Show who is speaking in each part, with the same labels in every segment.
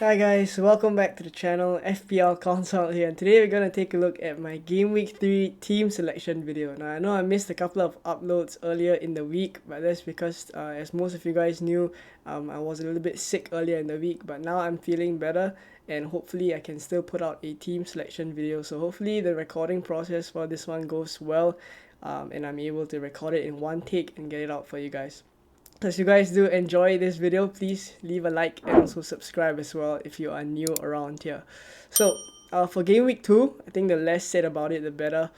Speaker 1: Hi guys, welcome back to the channel. FPL Consult here, and today we're gonna take a look at my Game Week 3 Team Selection video. Now I know I missed a couple of uploads earlier in the week, but that's because as most of you guys knew, I was a little bit sick earlier in the week, but now I'm feeling better and hopefully I can still put out a team selection video. So hopefully the recording process for this one goes well, and I'm able to record it in one take and get it out for you guys. As you guys do enjoy this video, please leave a like and also subscribe as well if you are new around here. So for game week 2, I think the less said about it the better.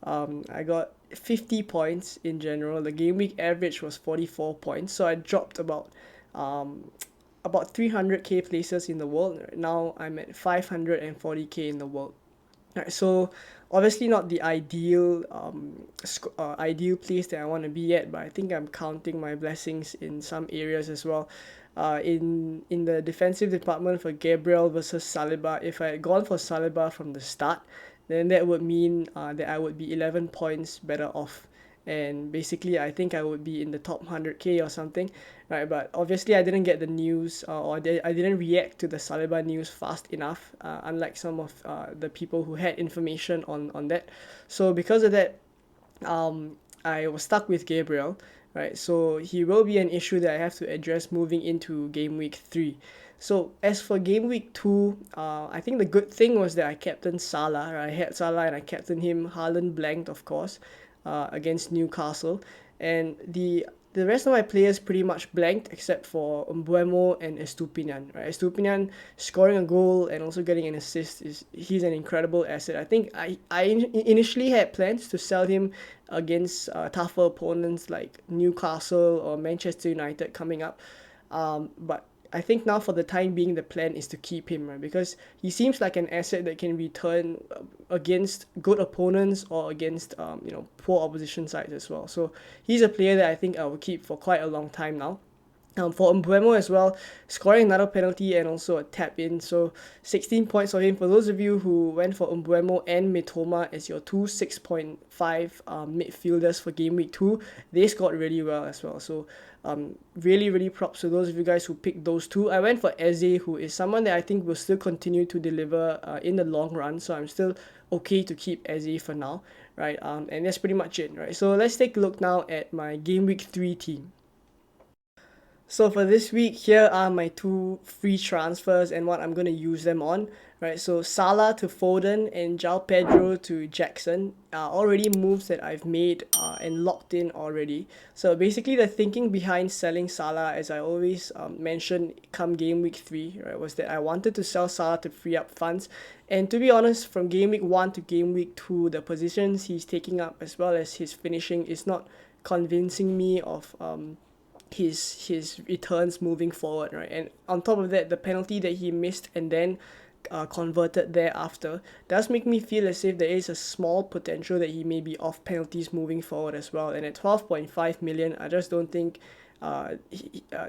Speaker 1: I got 50 points in general. The game week average was 44 points, so I dropped about 300k places in the world. Now I'm at 540k in the world. Right, so obviously not the ideal place that I want to be at, but I think I'm counting my blessings in some areas as well. In the defensive department for Gabriel versus Saliba, if I had gone for Saliba from the start, then that would mean that I would be 11 points better off, and basically I think I would be in the top 100k or something, right? But obviously I didn't get the news, I didn't react to the Saliba news fast enough, unlike some of the people who had information on that. So because of that, I was stuck with Gabriel, right? So he will be an issue that I have to address moving into game week 3. So as for game week 2, I think the good thing was that I captained Salah, right? I had Salah and I captained him. Haaland blanked, of course, against Newcastle, and the rest of my players pretty much blanked except for Mbuemo and Estupinian. Right, Estupinian scoring a goal and also getting an assist, he's an incredible asset. I think I initially had plans to sell him against tougher opponents like Newcastle or Manchester United coming up, but I think now for the time being the plan is to keep him, right? Because he seems like an asset that can return against good opponents or against poor opposition sides as well. So he's a player that I think I will keep for quite a long time now. For Mbuemo as well, scoring another penalty and also a tap in. So 16 points for him. For those of you who went for Mbuemo and Mitoma as your two 6.5 midfielders for game week 2, they scored really well as well. So really props to those of you guys who picked those two. I went for Eze, who is someone that I think will still continue to deliver in the long run. So I'm still okay to keep Eze for now, right? And that's pretty much it, right? So let's take a look now at my game week 3 team. So for this week, here are my two free transfers and what I'm going to use them on, right? So Salah to Foden and João Pedro to Jackson are already moves that I've made and locked in already. So basically the thinking behind selling Salah, as I always mentioned come game week 3, right, was that I wanted to sell Salah to free up funds. And to be honest, from game week 1 to game week 2, the positions he's taking up as well as his finishing is not convincing me of his returns moving forward, right? And on top of that, the penalty that he missed and then converted thereafter does make me feel as if there is a small potential that he may be off penalties moving forward as well. And at 12.5 million, I just don't think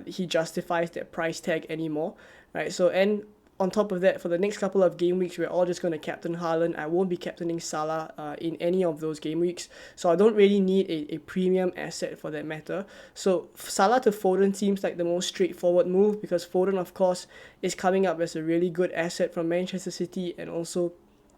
Speaker 1: he justifies that price tag anymore, right? So, and on top of that, for the next couple of game weeks, we're all just going to captain Haaland. I won't be captaining Salah in any of those game weeks, so I don't really need a premium asset for that matter. So Salah to Foden seems like the most straightforward move because Foden, of course, is coming up as a really good asset from Manchester City, and also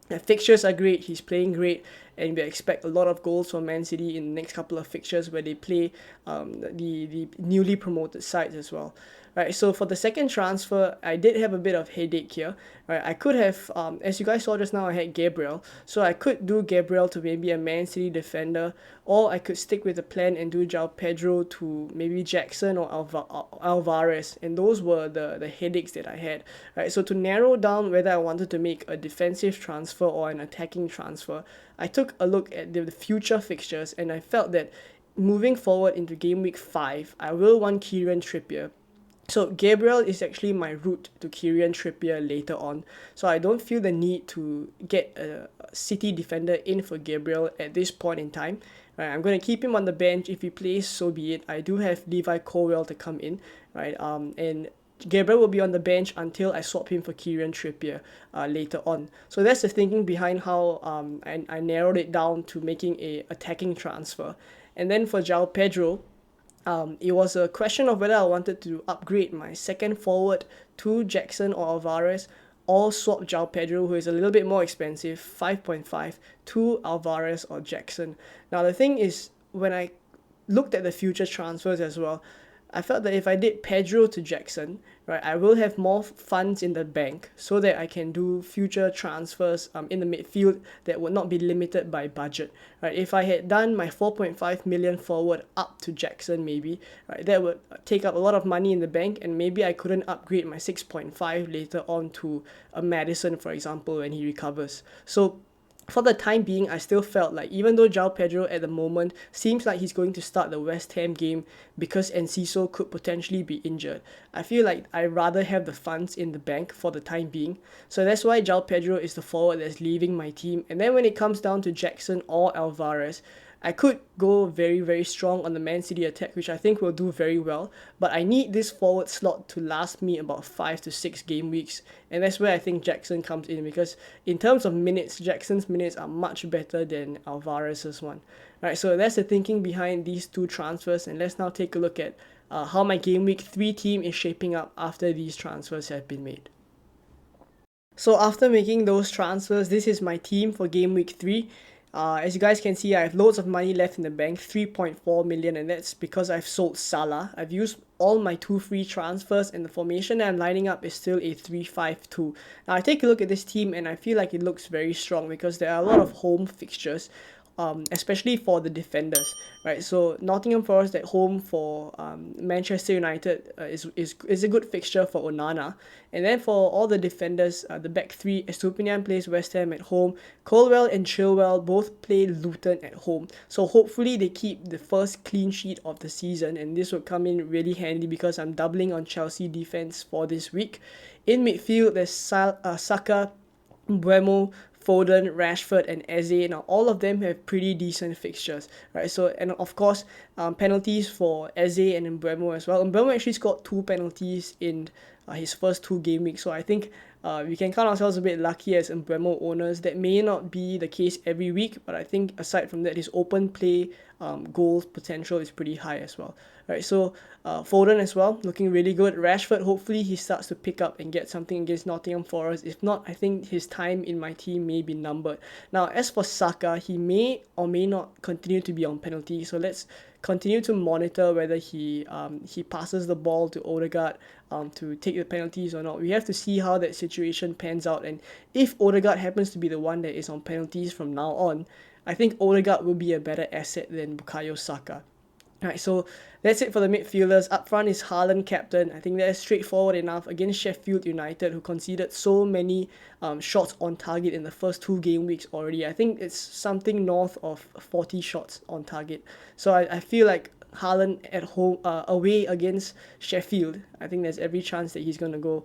Speaker 1: the fixtures are great, he's playing great, and we expect a lot of goals from Man City in the next couple of fixtures where they play the newly promoted sides as well. Right, so for the second transfer, I did have a bit of headache here. Right, I could have, as you guys saw just now, I had Gabriel, so I could do Gabriel to maybe a Man City defender, or I could stick with the plan and do João Pedro to maybe Jackson or Alvarez, and those were the headaches that I had. Right, so to narrow down whether I wanted to make a defensive transfer or an attacking transfer, I took a look at the future fixtures and I felt that moving forward into game week 5, I will want Kieran Trippier. So Gabriel is actually my route to Kieran Trippier later on. So I don't feel the need to get a City defender in for Gabriel at this point in time. Right, I'm going to keep him on the bench. If he plays, so be it. I do have Levi Colwill to come in, right? And Gabriel will be on the bench until I swap him for Kieran Trippier later on. So that's the thinking behind how I narrowed it down to making a attacking transfer. And then for João Pedro, it was a question of whether I wanted to upgrade my second forward to Jackson or Alvarez, or swap João Pedro, who is a little bit more expensive, 5.5, to Alvarez or Jackson. Now the thing is, when I looked at the future transfers as well, I felt that if I did Pedro to Jackson, right, I will have more funds in the bank so that I can do future transfers in the midfield that would not be limited by budget, right? If I had done my 4.5 million forward up to Jackson, maybe, right, that would take up a lot of money in the bank, and maybe I couldn't upgrade my 6.5 later on to a Madison, for example, when he recovers. So for the time being, I still felt like even though João Pedro at the moment seems like he's going to start the West Ham game because Enciso could potentially be injured, I feel like I'd rather have the funds in the bank for the time being. So that's why João Pedro is the forward that's leaving my team. And then when it comes down to Jackson or Alvarez, I could go very, very strong on the Man City attack, which I think will do very well. But I need this forward slot to last me about 5 to 6 game weeks. And that's where I think Jackson comes in, because in terms of minutes, Jackson's minutes are much better than Alvarez's one. Right, so that's the thinking behind these two transfers. And let's now take a look at how my Game Week 3 team is shaping up after these transfers have been made. So after making those transfers, this is my team for Game Week 3. As you guys can see, I have loads of money left in the bank, 3.4 million, and that's because I've sold Salah. I've used all my 2 free transfers, and the formation that I'm lining up is still a 3-5-2. Now I take a look at this team and I feel like it looks very strong because there are a lot of home fixtures, especially for the defenders, right? So Nottingham Forest at home for Manchester United is a good fixture for Onana. And then for all the defenders, the back three, Estupiñán plays West Ham at home, Colwell and Chilwell both play Luton at home. So hopefully they keep the first clean sheet of the season, and this will come in really handy because I'm doubling on Chelsea defense for this week. In midfield, there's Saka, Mbeumo, Foden, Rashford, and Eze. Now all of them have pretty decent fixtures, right? So, and of course, penalties for Eze and Mbeumo as well. Mbeumo actually scored 2 penalties in his first 2 game weeks, so I think we can count ourselves a bit lucky as Mbeumo owners. That may not be the case every week, but I think aside from that, his open play goal potential is pretty high as well. Right, so Foden as well, looking really good. Rashford, hopefully he starts to pick up and get something against Nottingham Forest. If not, I think his time in my team may be numbered. Now, as for Saka, he may or may not continue to be on penalty, so let's continue to monitor whether he passes the ball to Odegaard to take the penalties or not. We have to see how that situation pans out, and if Odegaard happens to be the one that is on penalties from now on, I think Odegaard will be a better asset than Bukayo Saka. Alright, so that's it for the midfielders. Up front is Haaland captain. I think that is straightforward enough against Sheffield United, who conceded so many shots on target in the first 2 game weeks already. I think it's something north of 40 shots on target. So I feel like Haaland at home, away against Sheffield, I think there's every chance that he's going to go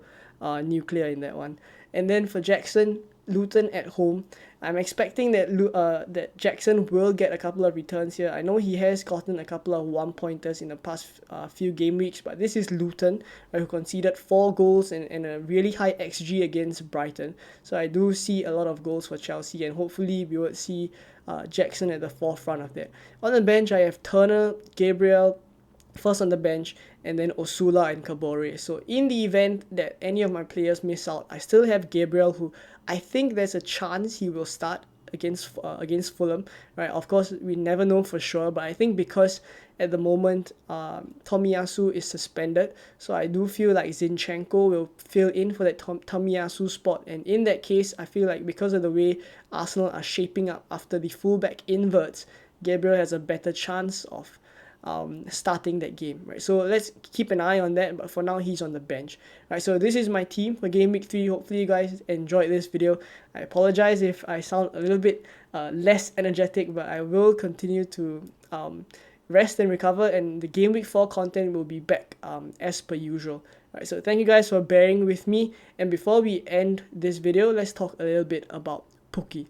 Speaker 1: nuclear in that one. And then for Jackson, Luton at home. I'm expecting that Jackson will get a couple of returns here. I know he has gotten a couple of 1-pointers in the past few game weeks, but this is Luton, who conceded 4 goals and a really high XG against Brighton. So I do see a lot of goals for Chelsea, and hopefully we would see Jackson at the forefront of that. On the bench, I have Turner, Gabriel, first on the bench, and then Osula and Kabore. So in the event that any of my players miss out, I still have Gabriel, who I think there's a chance he will start against Fulham, right? Of course, we never know for sure, but I think because at the moment Tomiyasu is suspended, so I do feel like Zinchenko will fill in for that Tomiyasu spot, and in that case, I feel like because of the way Arsenal are shaping up after the fullback inverts, Gabriel has a better chance of starting that game, right? So let's keep an eye on that, but for now he's on the bench, right? So this is my team for game week 3. Hopefully you guys enjoyed this video. I apologize if I sound a little bit less energetic, but I will continue to rest and recover, and the game week 4 content will be back as per usual. Right, so thank you guys for bearing with me, and before we end this video, let's talk a little bit about Pooky.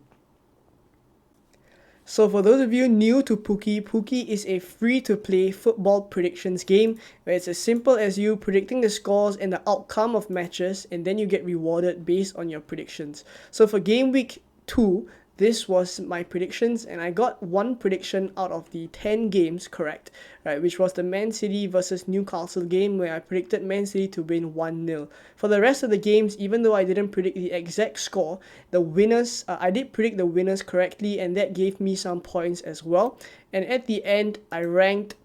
Speaker 1: So for those of you new to Pooky, Pooky is a free-to-play football predictions game where it's as simple as you predicting the scores and the outcome of matches, and then you get rewarded based on your predictions. So for game week 2, this was my predictions, and I got one prediction out of the 10 games correct, right, which was the Man City versus Newcastle game, where I predicted Man City to win 1-0. For the rest of the games, even though I didn't predict the exact score, the winners, I did predict the winners correctly, and that gave me some points as well. And at the end, I ranked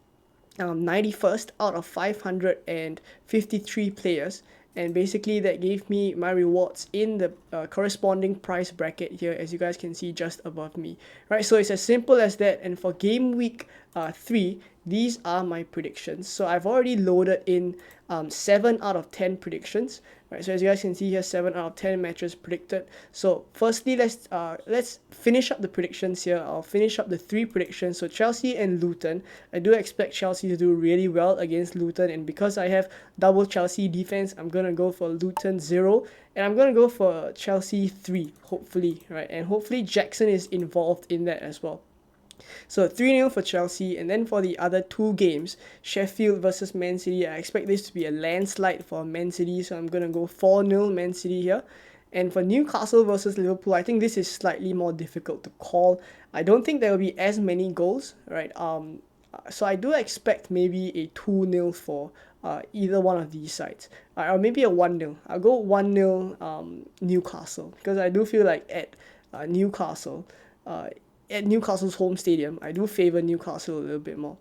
Speaker 1: 91st out of 553 players, and basically that gave me my rewards in the corresponding price bracket here, as you guys can see just above me, right? So it's as simple as that. And for game week 3, these are my predictions. So I've already loaded in 7 out of 10 predictions, right? So as you guys can see here, 7 out of 10 matches predicted. So firstly, let's finish up the predictions here. I'll finish up the 3 predictions. So Chelsea and Luton, I do expect Chelsea to do really well against Luton, and because I have double Chelsea defense, I'm gonna go for Luton 0, and I'm gonna go for Chelsea 3, hopefully, right? And hopefully Jackson is involved in that as well. So 3-0 for Chelsea. And then for the other 2 games, Sheffield versus Man City, I expect this to be a landslide for Man City, so I'm going to go 4-0 Man City here. And for Newcastle versus Liverpool, I think this is slightly more difficult to call. I don't think there will be as many goals, right? So I do expect maybe a 2-0 for either one of these sides, or maybe a 1-0. I'll go 1-0 Newcastle, because I do feel like at Newcastle's home stadium, I do favor Newcastle a little bit more.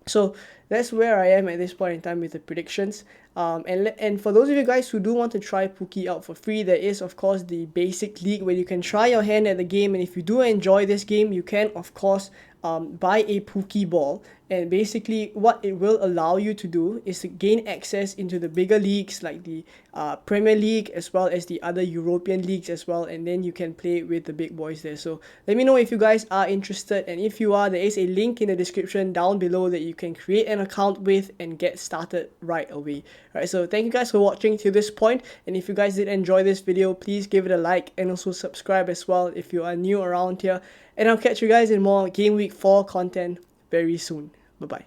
Speaker 1: So that's where I am at this point in time with the predictions. And for those of you guys who do want to try Pooky out for free, there is of course the basic league where you can try your hand at the game, and if you do enjoy this game, you can of course buy a Pooky ball. And basically what it will allow you to do is to gain access into the bigger leagues like the Premier League, as well as the other European leagues as well, and then you can play with the big boys there. So let me know if you guys are interested, and if you are, there is a link in the description down below that you can create an account with and get started right away. Right, so thank you guys for watching to this point, and if you guys did enjoy this video, please give it a like and also subscribe as well if you are new around here, and I'll catch you guys in more Game Week 4 content very soon. Bye bye.